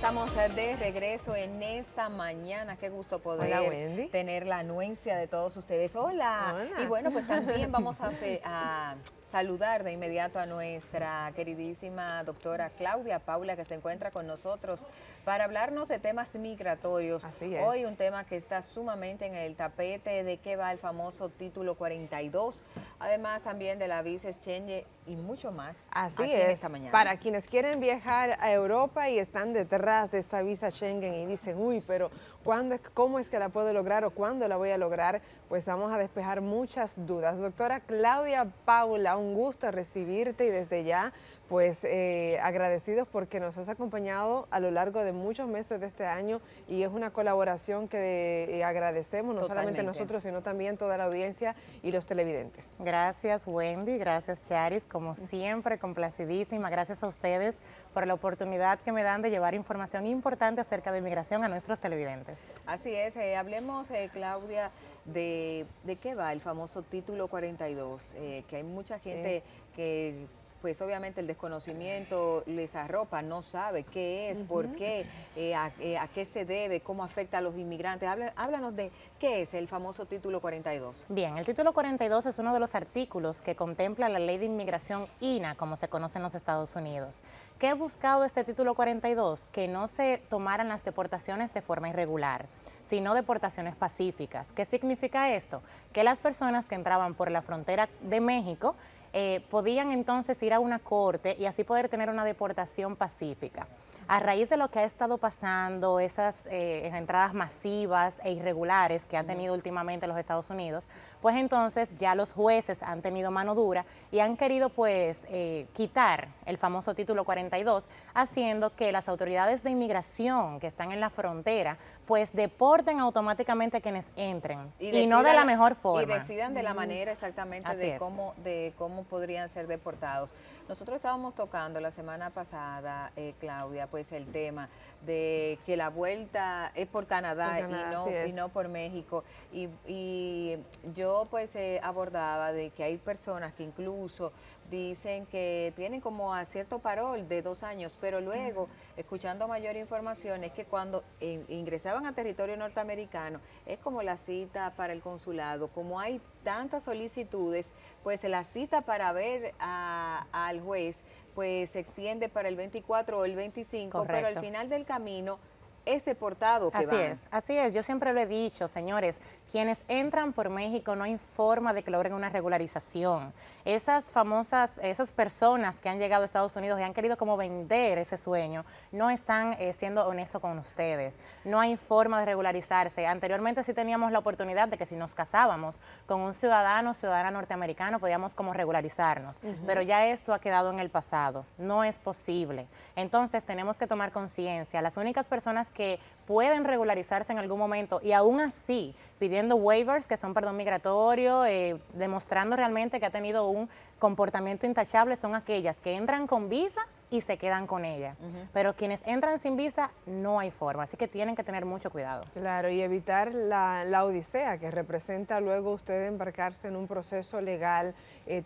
estamos de regreso en esta mañana. Qué gusto poder tener la anuencia de todos ustedes. Hola. Y bueno, pues también vamos a saludar de inmediato a nuestra queridísima doctora Claudia Paula, que se encuentra con nosotros para hablarnos de temas migratorios. Así es. Hoy un tema que está sumamente en el tapete, de qué va el famoso título 42, además también de la visa exchange y mucho más. Así aquí es, en esta mañana. Para quienes quieren viajar a Europa y están detrás de esta visa Schengen y dicen, uy, pero ¿cómo es que la puedo lograr o cuándo la voy a lograr? Pues vamos a despejar muchas dudas. Doctora Claudia Paula, un gusto recibirte y desde ya, pues agradecidos porque nos has acompañado a lo largo de muchos meses de este año y es una colaboración que agradecemos, no solamente nosotros, sino también toda la audiencia y los televidentes. Gracias, Wendy, gracias, Charis, como siempre, complacidísima. Gracias a ustedes por la oportunidad que me dan de llevar información importante acerca de inmigración a nuestros televidentes. Así es, hablemos, Claudia, de qué va el famoso título 42, que hay mucha gente que pues obviamente el desconocimiento les arropa, no sabe qué es, por qué, a qué se debe, cómo afecta a los inmigrantes. Háblanos de qué es el famoso título 42. Bien, el título 42 es uno de los artículos que contempla la ley de inmigración INA, como se conoce en los Estados Unidos. ¿Qué ha buscado este título 42? Que no se tomaran las deportaciones de forma irregular, sino deportaciones pacíficas. ¿Qué significa esto? Que las personas que entraban por la frontera de México podían entonces ir a una corte y así poder tener una deportación pacífica. A raíz de lo que ha estado pasando, esas entradas masivas e irregulares que han tenido últimamente los Estados Unidos, pues entonces ya los jueces han tenido mano dura y han querido pues quitar el famoso título 42, haciendo que las autoridades de inmigración que están en la frontera pues deporten automáticamente a quienes entren y no de la mejor forma. Y decidan de la manera exactamente de cómo podrían ser deportados. Nosotros estábamos tocando la semana pasada, Claudia, pues el tema de que la vuelta es por Canadá, y no por México. Y yo pues abordaba de que hay personas que incluso dicen que tienen como a cierto parol de 2 años, pero luego, escuchando mayor información, es que cuando ingresaban a territorio norteamericano, es como la cita para el consulado, como hay tantas solicitudes, pues la cita para ver al juez, pues se extiende para el 24 o el 25, Correcto. pero al final del camino es deportado que Así es, yo siempre lo he dicho, señores, quienes entran por México no hay forma de que logren una regularización. Esas personas que han llegado a Estados Unidos y han querido como vender ese sueño, no están siendo honestos con ustedes. No hay forma de regularizarse. Anteriormente sí teníamos la oportunidad de que si nos casábamos con un ciudadana norteamericano, podíamos como regularizarnos. Pero ya esto ha quedado en el pasado. No es posible. Entonces tenemos que tomar conciencia. Las únicas personas que pueden regularizarse en algún momento y aún así pidiendo waivers, que son perdón migratorio, demostrando realmente que ha tenido un comportamiento intachable, son aquellas que entran con visa y se quedan con ella. Pero quienes entran sin visa no hay forma, así que tienen que tener mucho cuidado. Claro, y evitar la odisea que representa luego usted embarcarse en un proceso legal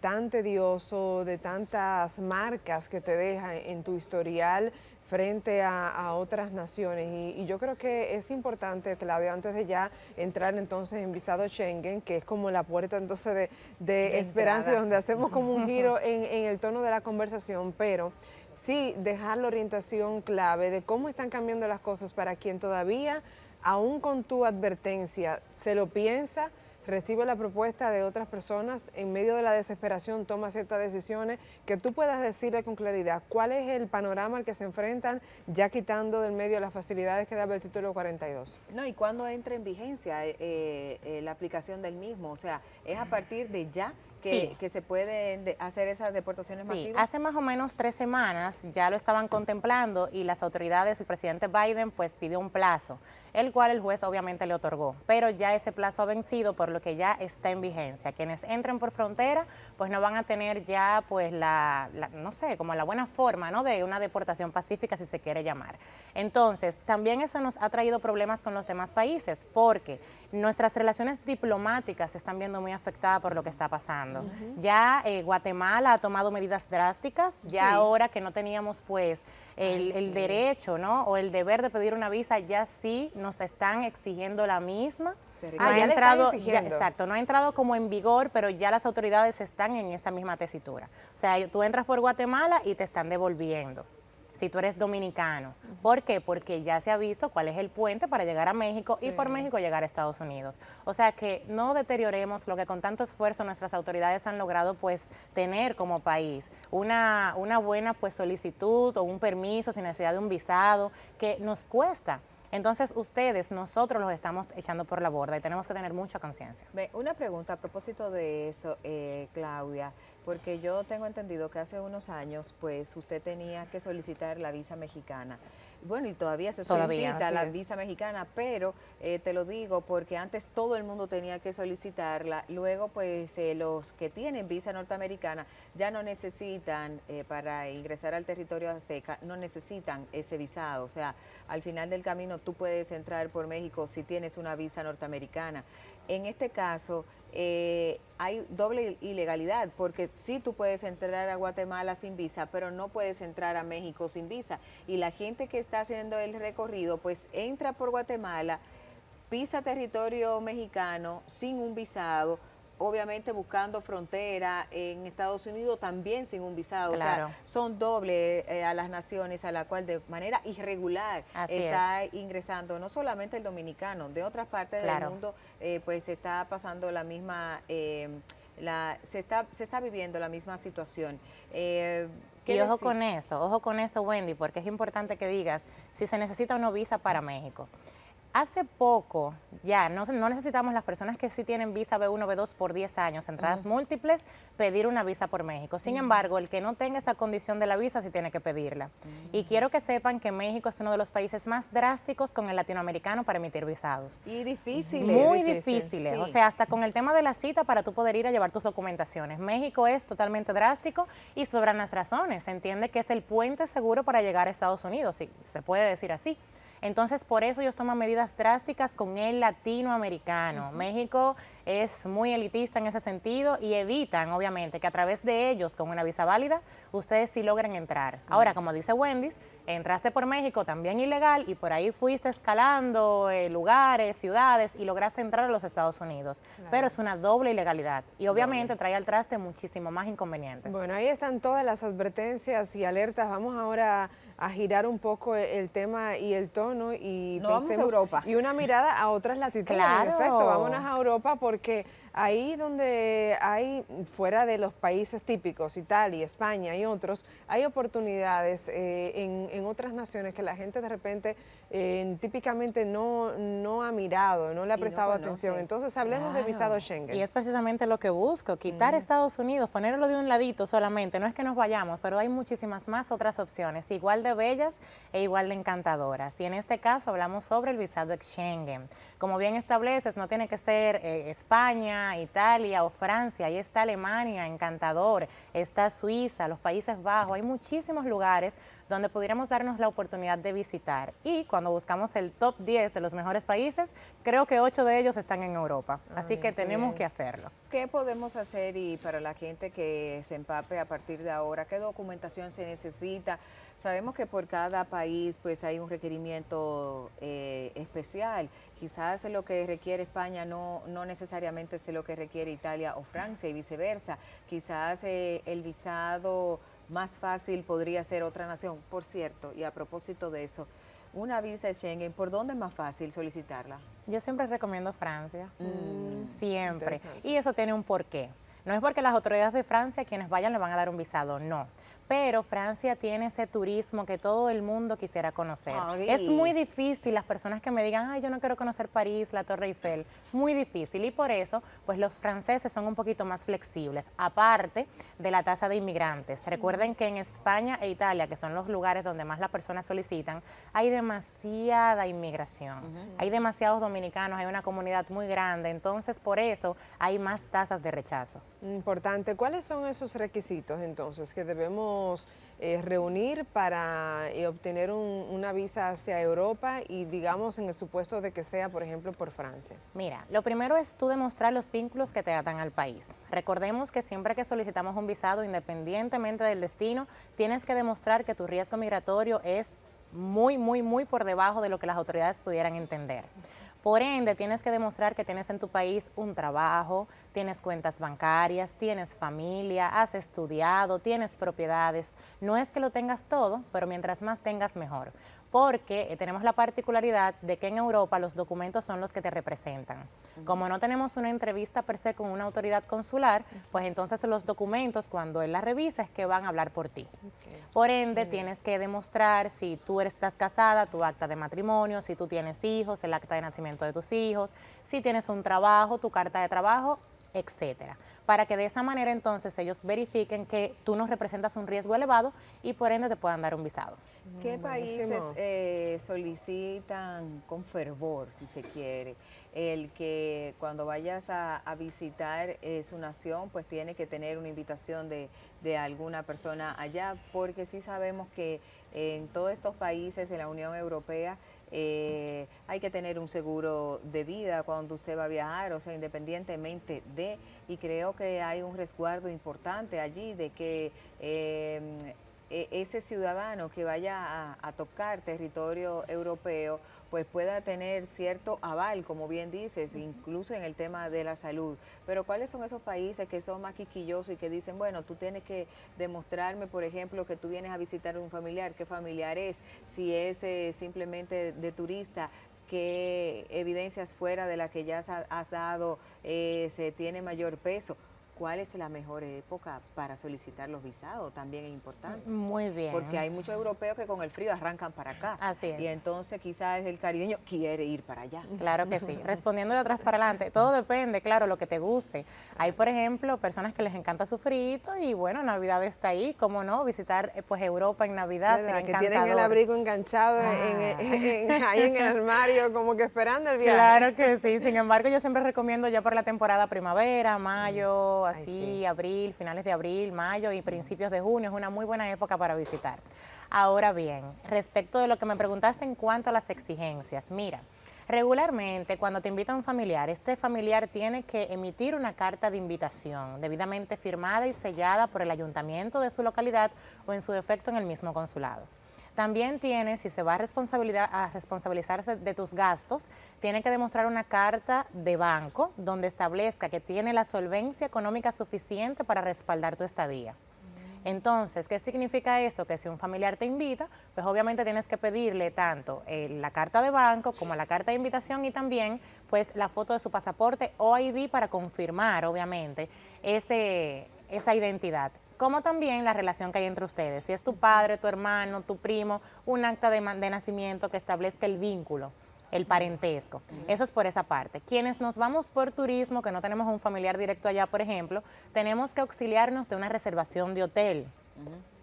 tan tedioso, de tantas marcas que te deja en tu historial frente a otras naciones. Y yo creo que es importante, Claudia, antes de ya entrar entonces en visado Schengen, que es como la puerta entonces de esperanza, donde hacemos como un giro en el tono de la conversación, pero sí dejar la orientación clave de cómo están cambiando las cosas para quien todavía, aún con tu advertencia, se lo piensa, recibe la propuesta de otras personas, en medio de la desesperación toma ciertas decisiones, que tú puedas decirle con claridad cuál es el panorama al que se enfrentan, ya quitando del medio las facilidades que daba el título 42. No, y cuándo entra en vigencia la aplicación del mismo, o sea, es a partir de ya que se pueden hacer esas deportaciones masivas. Hace más o menos 3 semanas ya lo estaban contemplando y las autoridades, el presidente Biden pues pidió un plazo, el cual el juez obviamente le otorgó, pero ya ese plazo ha vencido, por lo protocolo que ya está en vigencia. Quienes entren por frontera, pues no van a tener ya, pues, no sé, como la buena forma, ¿no?, de una deportación pacífica, si se quiere llamar. Entonces, también eso nos ha traído problemas con los demás países, porque nuestras relaciones diplomáticas se están viendo muy afectadas por lo que está pasando. Ya Guatemala ha tomado medidas drásticas, ya ahora que no teníamos, pues, el derecho, ¿no?, o el deber de pedir una visa, ya sí nos están exigiendo la misma. No ha entrado, exacto, no ha entrado como en vigor, pero ya las autoridades están en esa misma tesitura. O sea, tú entras por Guatemala y te están devolviendo, si tú eres dominicano. ¿Por qué? Porque ya se ha visto cuál es el puente para llegar a México y por México llegar a Estados Unidos. O sea, que no deterioremos lo que con tanto esfuerzo nuestras autoridades han logrado, pues, tener como país. Una buena, pues, solicitud o un permiso sin necesidad de un visado, que nos cuesta. Entonces nosotros los estamos echando por la borda y tenemos que tener mucha conciencia. Una pregunta a propósito de eso, Claudia, porque yo tengo entendido que hace unos años, pues, usted tenía que solicitar la visa mexicana. Bueno, y todavía se solicita la visa mexicana, pero te lo digo porque antes todo el mundo tenía que solicitarla. Luego, pues, los que tienen visa norteamericana ya no necesitan, para ingresar al territorio azteca, no necesitan ese visado. O sea, al final del camino tú puedes entrar por México si tienes una visa norteamericana. En este caso, hay doble ilegalidad, porque sí tú puedes entrar a Guatemala sin visa, pero no puedes entrar a México sin visa. Y la gente que está haciendo el recorrido, pues entra por Guatemala, pisa territorio mexicano sin un visado, obviamente buscando frontera en Estados Unidos también sin un visado. Claro. O sea, son doble a las naciones a la cual de manera irregular está ingresando, no solamente el dominicano, de otras partes del mundo, pues se está pasando la misma, se está viviendo la misma situación. Y ojo con esto, Wendy, porque es importante que digas si se necesita una visa para México. Hace poco, ya no necesitamos las personas que sí tienen visa B1, B2 por 10 años, entradas múltiples, pedir una visa por México. Sin embargo, el que no tenga esa condición de la visa sí tiene que pedirla. Y quiero que sepan que México es uno de los países más drásticos con el latinoamericano para emitir visados. Y difíciles. Muy difíciles. Sí. O sea, hasta con el tema de la cita para tú poder ir a llevar tus documentaciones. México es totalmente drástico y sobran las razones. Se entiende que es el puente seguro para llegar a Estados Unidos, si se puede decir así. Entonces, por eso ellos toman medidas drásticas con el latinoamericano. México es muy elitista en ese sentido y evitan, obviamente, que a través de ellos, con una visa válida, ustedes sí logren entrar. Ahora, como dice Wendy, entraste por México también ilegal y por ahí fuiste escalando lugares, ciudades y lograste entrar a los Estados Unidos. Claro. Pero es una doble ilegalidad y obviamente trae al traste muchísimo más inconvenientes. Bueno, ahí están todas las advertencias y alertas. Vamos ahora a girar un poco el tema y el tono y vamos a Europa. Y una mirada a otras latitudes. Claro. En efecto, vámonos a Europa porque ahí donde hay, fuera de los países típicos, Italia, España y otros, hay oportunidades en otras naciones que la gente de repente típicamente no ha mirado, no le ha prestado atención. Entonces hablemos de visado Schengen. Y es precisamente lo que busco, quitar Estados Unidos, ponerlo de un ladito solamente, no es que nos vayamos, pero hay muchísimas más otras opciones, igual de bellas e igual de encantadoras. Y en este caso hablamos sobre el visado Schengen. Como bien estableces, no tiene que ser España, Italia o Francia, ahí está Alemania, encantador, está Suiza, los Países Bajos, hay muchísimos lugares donde pudiéramos darnos la oportunidad de visitar. Y cuando buscamos el top 10 de los mejores países, creo que 8 de ellos están en Europa. Así que tenemos que hacerlo. ¿Qué podemos hacer y para la gente que se empape a partir de ahora? ¿Qué documentación se necesita? Sabemos que por cada país pues hay un requerimiento especial. Quizás lo que requiere España no necesariamente es lo que requiere Italia o Francia y viceversa. Quizás el visado más fácil podría ser otra nación. Por cierto, y a propósito de eso, una visa Schengen, ¿por dónde es más fácil solicitarla? Yo siempre recomiendo Francia, siempre. Y eso tiene un porqué. No es porque las autoridades de Francia, quienes vayan, le van a dar un visado, no. pero Francia tiene ese turismo que todo el mundo quisiera conocer. París. Es muy difícil las personas que me digan, ay, yo no quiero conocer París, la Torre Eiffel, muy difícil, y por eso, pues los franceses son un poquito más flexibles, aparte de la tasa de inmigrantes. Recuerden que en España e Italia, que son los lugares donde más las personas solicitan, hay demasiada inmigración, hay demasiados dominicanos, hay una comunidad muy grande, entonces por eso hay más tasas de rechazo. Importante. ¿Cuáles son esos requisitos entonces que debemos reunir para obtener una visa hacia Europa y digamos en el supuesto de que sea, por ejemplo, por Francia? Mira, lo primero es tú demostrar los vínculos que te atan al país. Recordemos que siempre que solicitamos un visado, independientemente del destino, tienes que demostrar que tu riesgo migratorio es muy por debajo de lo que las autoridades pudieran entender. Por ende, tienes que demostrar que tienes en tu país un trabajo, tienes cuentas bancarias, tienes familia, has estudiado, tienes propiedades. No es que lo tengas todo, pero mientras más tengas, mejor. Porque tenemos la particularidad de que en Europa los documentos son los que te representan. Como no tenemos una entrevista per se con una autoridad consular, pues entonces los documentos, cuando él las revisa, es que van a hablar por ti. Por ende, tienes que demostrar si tú estás casada, tu acta de matrimonio, si tú tienes hijos, el acta de nacimiento de tus hijos, si tienes un trabajo, tu carta de trabajo, etcétera, para que de esa manera entonces ellos verifiquen que tú no representas un riesgo elevado y por ende te puedan dar un visado. ¿Qué países solicitan con fervor, si se quiere, el que cuando vayas a visitar su nación, pues tiene que tener una invitación de alguna persona allá? Porque sí sabemos que en todos estos países, en la Unión Europea, hay que tener un seguro de vida cuando usted va a viajar, o sea, independientemente de, y creo que hay un resguardo importante allí de que ese ciudadano que vaya a tocar territorio europeo pues pueda tener cierto aval, como bien dices, incluso en el tema de la salud. Pero ¿cuáles son esos países que son más quisquillosos y que dicen, bueno, tú tienes que demostrarme, por ejemplo, que tú vienes a visitar a un familiar, qué familiar es, si es simplemente de turista, qué evidencias fuera de la que ya has dado se tiene mayor peso? ¿Cuál es la mejor época para solicitar los visados? También es importante. Muy bien. Porque hay muchos europeos que con el frío arrancan para acá. Así es. Y entonces quizás el caribeño quiere ir para allá. Claro que sí. Respondiendo de atrás para adelante, todo depende, claro, lo que te guste. Hay, por ejemplo, personas que les encanta su frito y bueno, Navidad está ahí, cómo no, visitar pues Europa en Navidad sería encantador. Que tienen el abrigo enganchado ahí en el armario, como que esperando el viaje. Claro que sí, sin embargo yo siempre recomiendo ya por la temporada primavera, mayo, así, sí. Abril, finales de abril, mayo y principios de junio, es una muy buena época para visitar. Ahora bien, respecto de lo que me preguntaste en cuanto a las exigencias, mira, regularmente cuando te invita un familiar, este familiar tiene que emitir una carta de invitación debidamente firmada y sellada por el ayuntamiento de su localidad o en su defecto en el mismo consulado. También tiene, si se va a responsabilizarse de tus gastos, tiene que demostrar una carta de banco donde establezca que tiene la solvencia económica suficiente para respaldar tu estadía. Entonces, ¿qué significa esto? Que si un familiar te invita, pues obviamente tienes que pedirle tanto la carta de banco como la carta de invitación y también pues la foto de su pasaporte o ID para confirmar obviamente esa identidad. Como también la relación que hay entre ustedes, si es tu padre, tu hermano, tu primo, un acta de nacimiento que establezca el vínculo, el parentesco. Eso es por esa parte. Quienes nos vamos por turismo, que no tenemos un familiar directo allá, por ejemplo, tenemos que auxiliarnos de una reservación de hotel.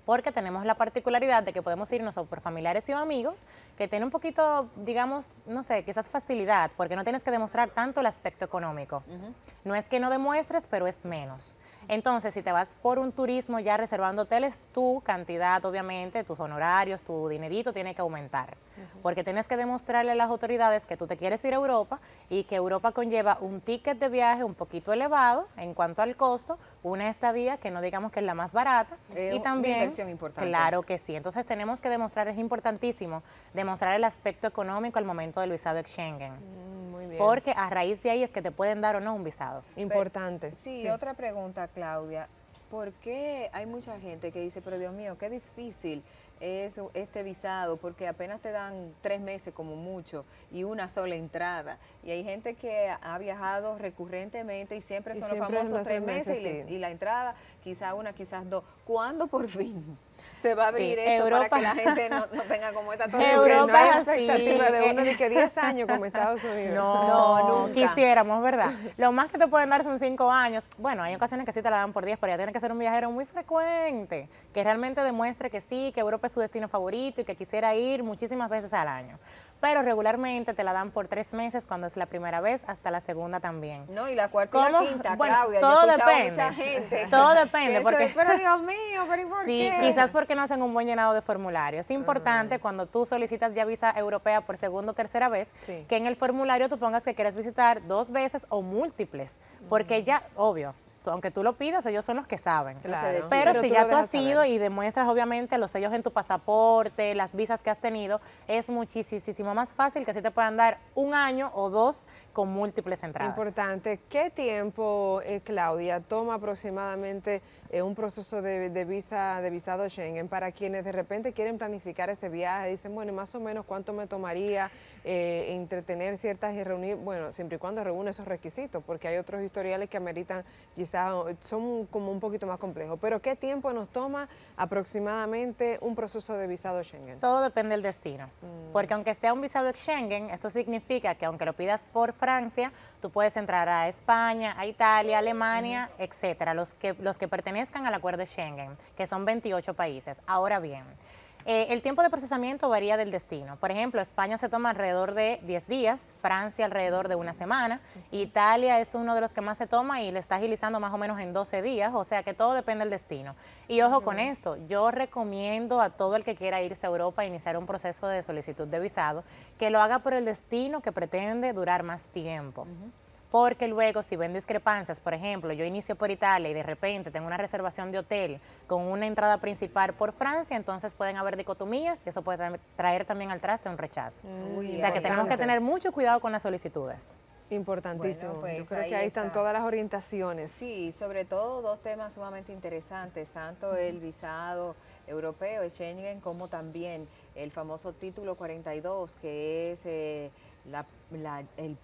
Porque tenemos la particularidad de que podemos irnos por familiares y amigos que tienen un poquito, digamos, no sé, quizás facilidad, porque no tienes que demostrar tanto el aspecto económico. No es que no demuestres, pero es menos. Entonces, si te vas por un turismo ya reservando hoteles, tu cantidad, obviamente, tus honorarios, tu dinerito tiene que aumentar. Porque tienes que demostrarle a las autoridades que tú te quieres ir a Europa y que Europa conlleva un ticket de viaje un poquito elevado en cuanto al costo, una estadía que no digamos que es la más barata y también, una inversión importante. Claro que sí. Entonces tenemos que demostrar, es importantísimo, demostrar el aspecto económico al momento del visado de Schengen. Muy bien. Porque a raíz de ahí es que te pueden dar o no un visado. Importante. Sí, otra pregunta, Claudia. ¿Por qué hay mucha gente que dice, pero Dios mío, qué difícil es este visado, porque apenas te dan 3 meses como mucho y una sola entrada? Y hay gente que ha viajado recurrentemente y siempre son los famosos 3 meses sí. y la entrada, quizás una, quizás 2. ¿Cuándo por fin Se va a abrir Sí, esto Europa. para que la gente no tenga como esta Europa no hay es así. expectativa de uno de que 10 años como Estados Unidos. No, nunca. quisiéramos, ¿verdad? Lo más que te pueden dar son 5 años. Bueno, hay ocasiones que sí te la dan por 10, pero ya tiene que ser un viajero muy frecuente, que realmente demuestre que sí, que Europa es su destino favorito y que quisiera ir muchísimas veces al año. Pero regularmente te la dan por 3 meses cuando es la primera vez, hasta la segunda también. No, y la cuarta y la quinta, Bueno, Claudia. todo Yo he escuchado depende. mucha gente. Todo depende, que eso porque es, pero Dios mío, pero ¿y por sí, qué? quizás porque no hacen un buen llenado de formulario. Es importante cuando tú solicitas ya visa europea por segunda o tercera vez, Sí. que en el formulario tú pongas que quieres visitar 2 veces o múltiples, porque ya, obvio, aunque tú lo pidas, ellos son los que saben. Claro. Pero si tú ya lo tú has dejas ido saber. y demuestras obviamente los sellos en tu pasaporte, las visas que has tenido, es muchísimo más fácil que sí te puedan dar 1 año o 2 con múltiples entradas. Importante. ¿Qué tiempo, Claudia, toma aproximadamente un proceso de visado Schengen para quienes de repente quieren planificar ese viaje? Dicen, bueno, más o menos cuánto me tomaría entretener ciertas y reunir, bueno, siempre y cuando reúne esos requisitos, porque hay otros historiales que ameritan, quizás son como un poquito más complejos. Pero ¿qué tiempo nos toma aproximadamente un proceso de visado Schengen? Todo depende del destino, porque aunque sea un visado Schengen, esto significa que aunque lo pidas por Francia, tú puedes entrar a España, a Italia, Alemania, etcétera, los que pertenezcan al acuerdo Schengen, que son 28 países. Ahora bien, el tiempo de procesamiento varía del destino. Por ejemplo, España se toma alrededor de 10 días, Francia alrededor de 1 semana, Italia es uno de los que más se toma y le está agilizando más o menos en 12 días, o sea que todo depende del destino. Y ojo con esto, yo recomiendo a todo el que quiera irse a Europa a iniciar un proceso de solicitud de visado, que lo haga por el destino que pretende durar más tiempo. Porque luego si ven discrepancias, por ejemplo, yo inicio por Italia y de repente tengo una reservación de hotel con una entrada principal por Francia, entonces pueden haber dicotomías y eso puede traer también al traste un rechazo. Uy, O sea que tenemos que tener mucho cuidado con las solicitudes. Importantísimo. Bueno, pues yo creo ahí que ahí están está. todas las orientaciones. Sí, sobre todo 2 temas sumamente interesantes, tanto el visado europeo, el Schengen, como también el famoso título 42, que es el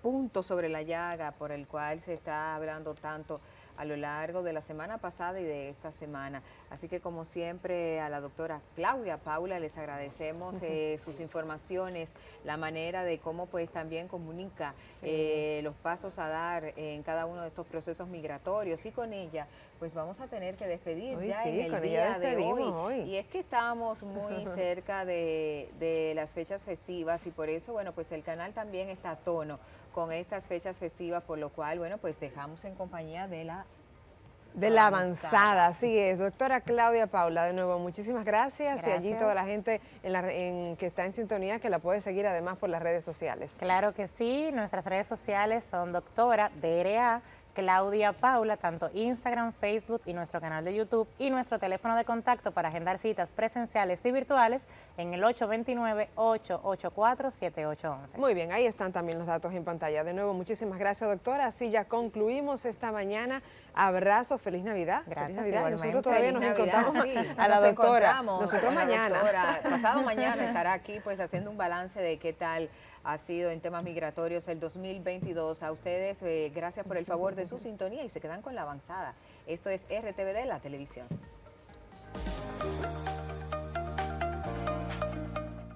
punto sobre la llaga por el cual se está hablando tanto a lo largo de la semana pasada y de esta semana. Así que como siempre a la doctora Claudia Paula les agradecemos sus informaciones, la manera de cómo pues también comunica los pasos a dar en cada uno de estos procesos migratorios, y con ella pues vamos a tener que despedir Hoy ya sí, en el con ella día de despedimos hoy. Y es que estamos muy cerca de las fechas festivas y por eso, bueno, pues el canal también está a tono con estas fechas festivas, por lo cual, bueno, pues dejamos en compañía de la avanzada, así es. Doctora Claudia Paula, de nuevo, muchísimas gracias. Y allí Gracias. toda la gente que está en sintonía, que la puede seguir además por las redes sociales. Claro que sí, nuestras redes sociales son doctora DRA Claudia Paula, tanto Instagram, Facebook y nuestro canal de YouTube, y nuestro teléfono de contacto para agendar citas presenciales y virtuales en el 829-884-7811. Muy bien, ahí están también los datos en pantalla. De nuevo, muchísimas gracias, doctora. Así ya concluimos esta mañana. Abrazo, feliz Navidad. Gracias, Feliz Navidad. igualmente. Nosotros todavía nos Feliz Navidad, encontramos sí. a la Nos doctora. encontramos Nosotros a la mañana. doctora. Pasado mañana estará aquí pues haciendo un balance de qué tal ha sido en temas migratorios el 2022. A ustedes, gracias por el favor de su sintonía y se quedan con la avanzada. Esto es RTVD, la televisión.